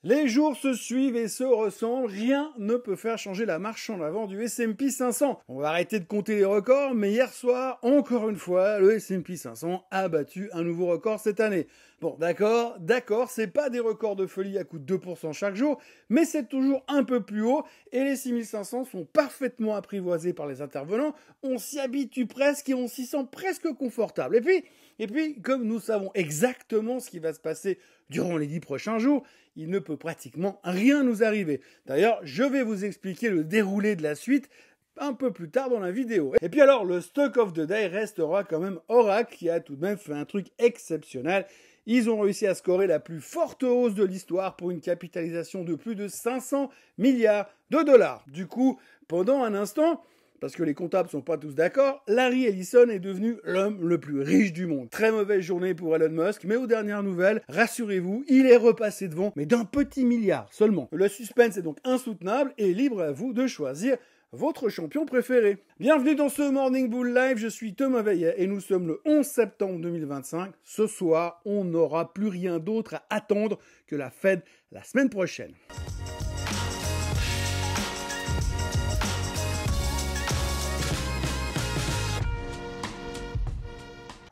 Les jours se suivent et se ressemblent, rien ne peut faire changer la marche en avant du S&P 500. On va arrêter de compter les records, mais hier soir, encore une fois, le S&P 500 a battu un nouveau record cette année. Bon, d'accord, c'est pas des records de folie à coup de 2% chaque jour, mais c'est toujours un peu plus haut et les 6500 sont parfaitement apprivoisés par les intervenants. On s'y habitue presque et on s'y sent presque confortable. Et puis, comme nous savons exactement ce qui va se passer durant les 10 prochains jours, il ne peut pratiquement rien nous arriver. D'ailleurs, je vais vous expliquer le déroulé de la suite un peu plus tard dans la vidéo. Et puis alors, le stock of the day restera quand même Oracle, qui a tout de même fait un truc exceptionnel. Ils ont réussi à scorer la plus forte hausse de l'histoire pour une capitalisation de plus de 500 milliards de dollars. Du coup, pendant un instant, parce que les comptables sont pas tous d'accord, Larry Ellison est devenu l'homme le plus riche du monde. Très mauvaise journée pour Elon Musk, mais aux dernières nouvelles, rassurez-vous, il est repassé devant, mais d'un petit milliard seulement. Le suspense est donc insoutenable et libre à vous de choisir votre champion préféré. Bienvenue dans ce Morning Bull Live, je suis Thomas Veillet et nous sommes le 11 septembre 2025. Ce soir, on n'aura plus rien d'autre à attendre que la Fed la semaine prochaine.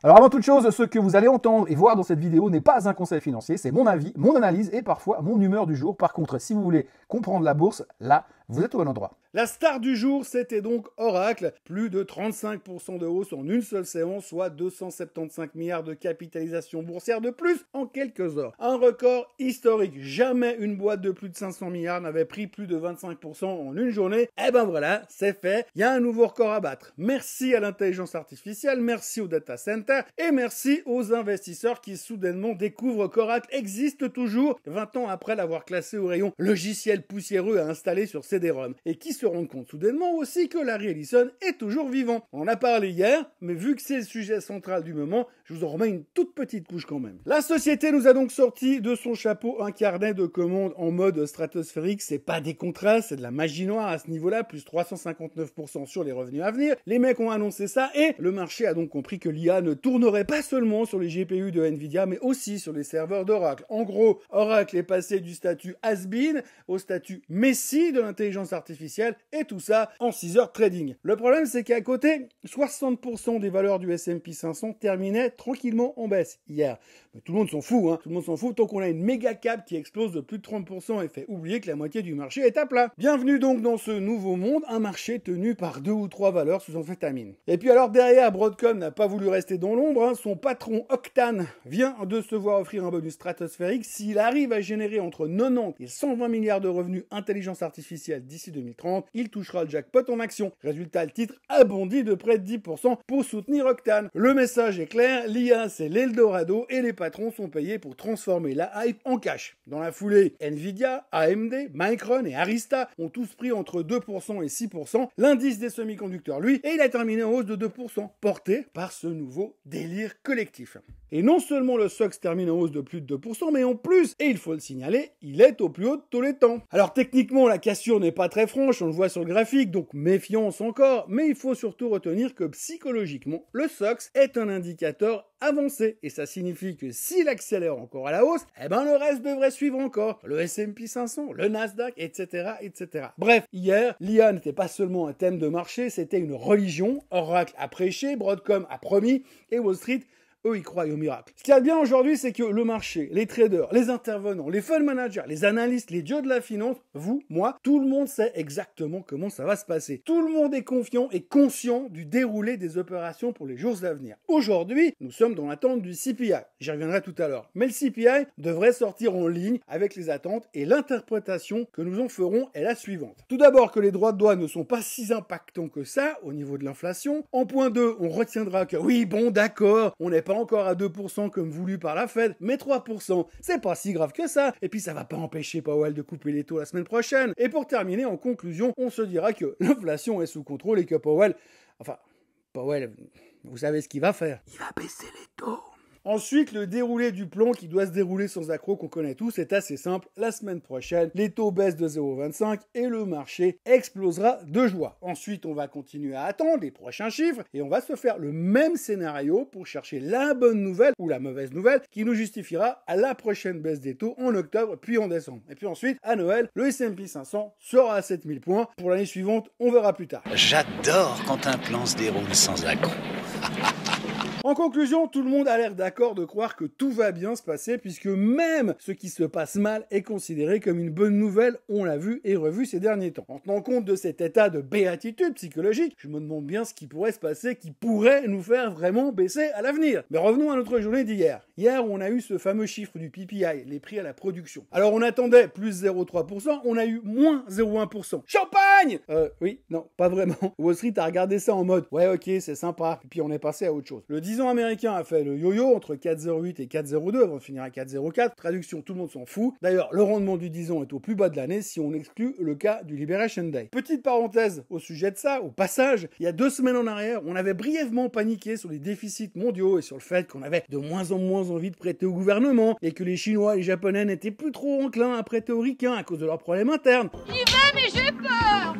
Alors avant toute chose, ce que vous allez entendre et voir dans cette vidéo n'est pas un conseil financier, c'est mon avis, mon analyse et parfois mon humeur du jour. Par contre, si vous voulez comprendre la bourse, là, vous êtes au bon endroit. La star du jour, c'était donc Oracle. Plus de 35% de hausse en une seule séance, soit 275 milliards de capitalisation boursière de plus en quelques heures. Un record historique. Jamais une boîte de plus de 500 milliards n'avait pris plus de 25% en une journée. Eh ben voilà, c'est fait. Il y a un nouveau record à battre. Merci à l'intelligence artificielle, merci aux data centers et merci aux investisseurs qui soudainement découvrent qu'Oracle existe toujours 20 ans après l'avoir classé au rayon logiciel poussiéreux à installer sur CD-ROM et qui se rendent compte soudainement aussi que Larry Ellison est toujours vivant. On en a parlé hier, mais vu que c'est le sujet central du moment, je vous en remets une toute petite couche quand même. La société nous a donc sorti de son chapeau un carnet de commandes en mode stratosphérique. C'est pas des contrats, c'est de la magie noire à ce niveau-là, plus 359% sur les revenus à venir. Les mecs ont annoncé ça et le marché a donc compris que l'IA ne tournerait pas seulement sur les GPU de Nvidia, mais aussi sur les serveurs d'Oracle. En gros, Oracle est passé du statut has-been au statut messie de l'intelligence artificielle et tout ça en 6 heures trading. Le problème, c'est qu'à côté, 60% des valeurs du S&P 500 terminaient tranquillement en baisse hier. Mais tout le monde s'en fout, hein. Tout le monde s'en fout tant qu'on a une méga cap qui explose de plus de 30% et fait oublier que la moitié du marché est à plat. Bienvenue donc dans ce nouveau monde, un marché tenu par 2 ou 3 valeurs sous amphétamine. Et puis alors derrière, Broadcom n'a pas voulu rester dans l'ombre, hein. Son patron Octane vient de se voir offrir un bonus stratosphérique. S'il arrive à générer entre 90 et 120 milliards de revenus intelligence artificielle d'ici 2030, il touchera le jackpot en action. Résultat, le titre a bondi de près de 10% pour soutenir Octane. Le message est clair, l'IA c'est l'Eldorado et les patrons sont payés pour transformer la hype en cash. Dans la foulée, Nvidia, AMD, Micron et Arista ont tous pris entre 2% et 6%. L'indice des semi-conducteurs, lui, et il a terminé en hausse de 2%, porté par ce nouveau délire collectif. Et non seulement le SOX termine en hausse de plus de 2%, mais en plus, et il faut le signaler, il est au plus haut de tous les temps. Alors techniquement, la cassure n'est pas très franche, on le voit sur le graphique, donc méfiance encore, mais il faut surtout retenir que psychologiquement, le SOX est un indicateur avancé, et ça signifie que s'il accélère encore à la hausse, eh ben le reste devrait suivre encore. Le S&P 500, le Nasdaq, etc., etc. Bref, hier, l'IA n'était pas seulement un thème de marché, c'était une religion. Oracle a prêché, Broadcom a promis, et Wall Street, eux, ils croient au miracle. Ce qu'il y a de bien aujourd'hui, c'est que le marché, les traders, les intervenants, les fund managers, les analystes, les dieux de la finance, vous, moi, tout le monde sait exactement comment ça va se passer. Tout le monde est confiant et conscient du déroulé des opérations pour les jours à venir. Aujourd'hui, nous sommes dans l'attente du CPI. J'y reviendrai tout à l'heure. Mais le CPI devrait sortir en ligne avec les attentes et l'interprétation que nous en ferons est la suivante. Tout d'abord que les droits de douane ne sont pas si impactants que ça au niveau de l'inflation. En point 2, on retiendra que oui, bon, d'accord, on n'est pas encore à 2% comme voulu par la Fed, mais 3%, c'est pas si grave que ça. Et puis ça va pas empêcher Powell de couper les taux la semaine prochaine. Et pour terminer, en conclusion, on se dira que l'inflation est sous contrôle et que Powell, vous savez ce qu'il va faire. Il va baisser les taux. Ensuite, le déroulé du plan qui doit se dérouler sans accroc qu'on connaît tous est assez simple. La semaine prochaine, les taux baissent de 0,25 et le marché explosera de joie. Ensuite, on va continuer à attendre les prochains chiffres et on va se faire le même scénario pour chercher la bonne nouvelle ou la mauvaise nouvelle qui nous justifiera à la prochaine baisse des taux en octobre puis en décembre. Et puis ensuite, à Noël, le S&P 500 sera à 7000 points. Pour l'année suivante, on verra plus tard. J'adore quand un plan se déroule sans accroc. En conclusion, tout le monde a l'air d'accord de croire que tout va bien se passer puisque même ce qui se passe mal est considéré comme une bonne nouvelle, on l'a vu et revu ces derniers temps. En tenant compte de cet état de béatitude psychologique, je me demande bien ce qui pourrait se passer qui pourrait nous faire vraiment baisser à l'avenir. Mais revenons à notre journée d'hier. Hier, on a eu ce fameux chiffre du PPI, les prix à la production. Alors on attendait plus 0,3%, on a eu moins 0,1%. Champagne! Oui, non, pas vraiment. Wall Street a regardé ça en mode « Ouais, ok, c'est sympa », puis on est passé à autre chose. Le 10 ans américain a fait le yo-yo entre 4,08 et 4,02 avant de finir à 4,04. Traduction, tout le monde s'en fout. D'ailleurs, le rendement du 10 ans est au plus bas de l'année si on exclut le cas du Liberation Day. Petite parenthèse au sujet de ça, au passage, il y a 2 semaines en arrière, on avait brièvement paniqué sur les déficits mondiaux et sur le fait qu'on avait de moins en moins envie de prêter au gouvernement et que les Chinois et les Japonais n'étaient plus trop enclins à prêter aux ricains à cause de leurs problèmes internes. Il va, mais j'ai peur!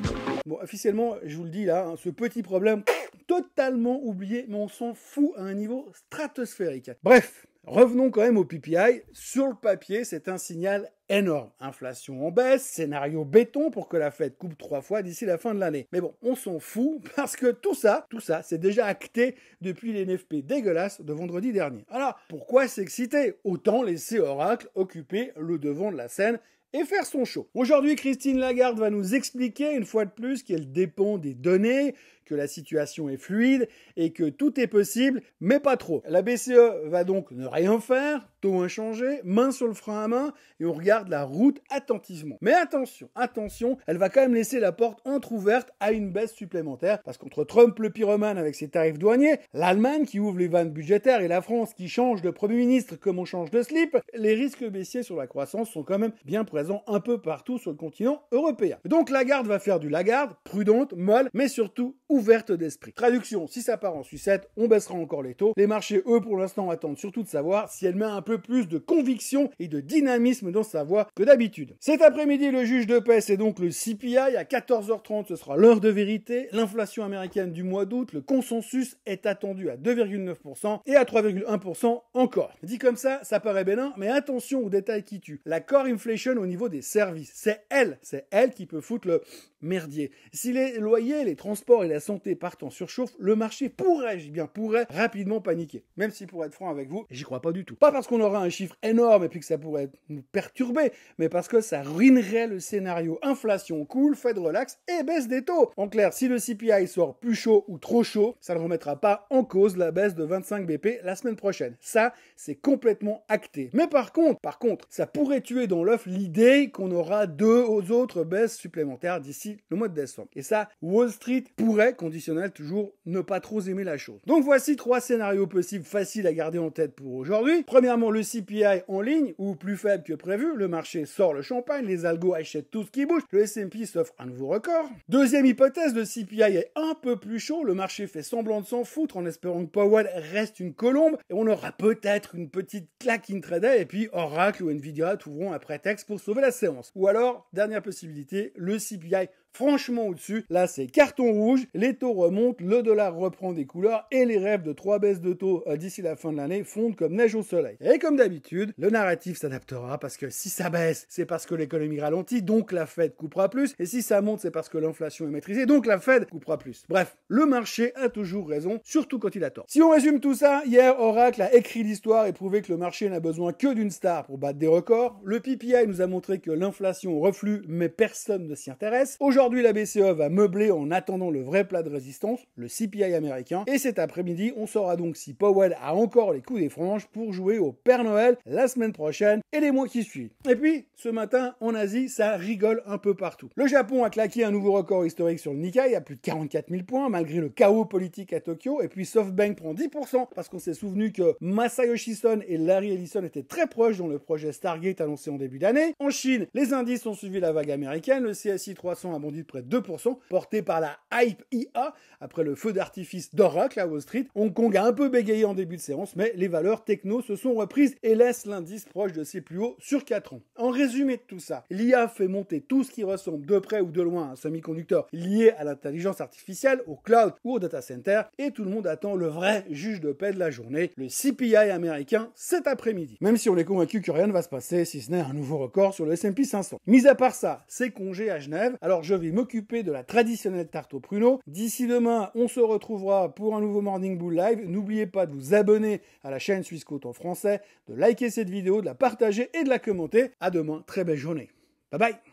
Bon, officiellement, je vous le dis là, ce petit problème totalement oublié, mais on s'en fout à un niveau stratosphérique. Bref, revenons quand même au PPI. Sur le papier, c'est un signal énorme. Inflation en baisse, scénario béton pour que la Fed coupe 3 fois d'ici la fin de l'année. Mais bon, on s'en fout parce que tout ça, c'est déjà acté depuis les NFP dégueulasses de vendredi dernier. Alors, pourquoi s'exciter? Autant laisser Oracle occuper le devant de la scène et faire son show. Aujourd'hui, Christine Lagarde va nous expliquer une fois de plus qu'elle dépend des données, que la situation est fluide et que tout est possible, mais pas trop. La BCE va donc ne rien faire, taux inchangé, main sur le frein à main, et on regarde la route attentivement. Mais attention, elle va quand même laisser la porte entrouverte à une baisse supplémentaire, parce qu'entre Trump le pyromane avec ses tarifs douaniers, l'Allemagne qui ouvre les vannes budgétaires et la France qui change de Premier ministre comme on change de slip, les risques baissiers sur la croissance sont quand même bien présents un peu partout sur le continent européen. Donc Lagarde va faire du Lagarde, prudente, molle, mais surtout ouverte d'esprit. Traduction, si ça part en sucette, on baissera encore les taux. Les marchés, eux, pour l'instant, attendent surtout de savoir si elle met un peu plus de conviction et de dynamisme dans sa voix que d'habitude. Cet après-midi, le juge de paix, c'est donc le CPI. À 14h30, ce sera l'heure de vérité. L'inflation américaine du mois d'août, le consensus est attendu à 2,9% et à 3,1% encore. Dit comme ça paraît bénin, mais attention aux détails qui tuent. La core inflation au niveau des services, c'est elle qui peut foutre le merdier. Si les loyers, les transports et la santé partent en surchauffe, le marché pourrait rapidement paniquer. Même si pour être franc avec vous, j'y crois pas du tout. Pas parce qu'on aura un chiffre énorme et puis que ça pourrait nous perturber, mais parce que ça ruinerait le scénario inflation cool, Fed relax et baisse des taux. En clair, si le CPI sort plus chaud ou trop chaud, ça ne remettra pas en cause la baisse de 25 BP la semaine prochaine. Ça, c'est complètement acté. Mais par contre, ça pourrait tuer dans l'œuf l'idée qu'on aura 2 autres baisses supplémentaires d'ici le mois de décembre. Et ça, Wall Street pourrait, conditionnel toujours, ne pas trop aimer la chose. Donc voici 3 scénarios possibles faciles à garder en tête pour aujourd'hui. Premièrement, le CPI en ligne, ou plus faible que prévu, le marché sort le champagne, les algos achètent tout ce qui bouge, le S&P s'offre un nouveau record. Deuxième hypothèse, le CPI est un peu plus chaud, le marché fait semblant de s'en foutre en espérant que Powell reste une colombe, et on aura peut-être une petite claque intraday, et puis Oracle ou Nvidia trouveront un prétexte pour sauver la séance. Ou alors, dernière possibilité, le CPI franchement au-dessus, là c'est carton rouge, les taux remontent, le dollar reprend des couleurs et les rêves de 3 baisses de taux d'ici la fin de l'année fondent comme neige au soleil. Et comme d'habitude, le narratif s'adaptera parce que si ça baisse, c'est parce que l'économie ralentit, donc la Fed coupera plus, et si ça monte, c'est parce que l'inflation est maîtrisée, donc la Fed coupera plus. Bref, le marché a toujours raison, surtout quand il a tort. Si on résume tout ça, hier Oracle a écrit l'histoire et prouvé que le marché n'a besoin que d'une star pour battre des records. Le PPI nous a montré que l'inflation reflue, mais personne ne s'y intéresse. Aujourd'hui, la BCE va meubler en attendant le vrai plat de résistance, le CPI américain. Et cet après-midi, on saura donc si Powell a encore les coups des franges pour jouer au Père Noël la semaine prochaine et les mois qui suivent. Et puis, ce matin, en Asie, ça rigole un peu partout. Le Japon a claqué un nouveau record historique sur le Nikkei à plus de 44 000 points, malgré le chaos politique à Tokyo. Et puis, SoftBank prend 10% parce qu'on s'est souvenu que Masayoshi Son et Larry Ellison étaient très proches dans le projet Stargate annoncé en début d'année. En Chine, les indices ont suivi la vague américaine. Le CSI 300 a bondi rebondit de près de 2%, porté par la hype IA après le feu d'artifice d'Oracle à Wall Street. Hong Kong a un peu bégayé en début de séance, mais les valeurs techno se sont reprises et laissent l'indice proche de ses plus hauts sur 4 ans. En résumé de tout ça, l'IA fait monter tout ce qui ressemble de près ou de loin à un semi-conducteur lié à l'intelligence artificielle, au cloud ou au data center, et tout le monde attend le vrai juge de paix de la journée, le CPI américain, cet après-midi. Même si on est convaincu que rien ne va se passer, si ce n'est un nouveau record sur le S&P 500. Mis à part ça, c'est congé à Genève, alors je vais m'occuper de la traditionnelle tarte au pruneau. D'ici demain, on se retrouvera pour un nouveau Morning Bull Live. N'oubliez pas de vous abonner à la chaîne Swissquote en français, de liker cette vidéo, de la partager et de la commenter. À demain, très belle journée. Bye bye.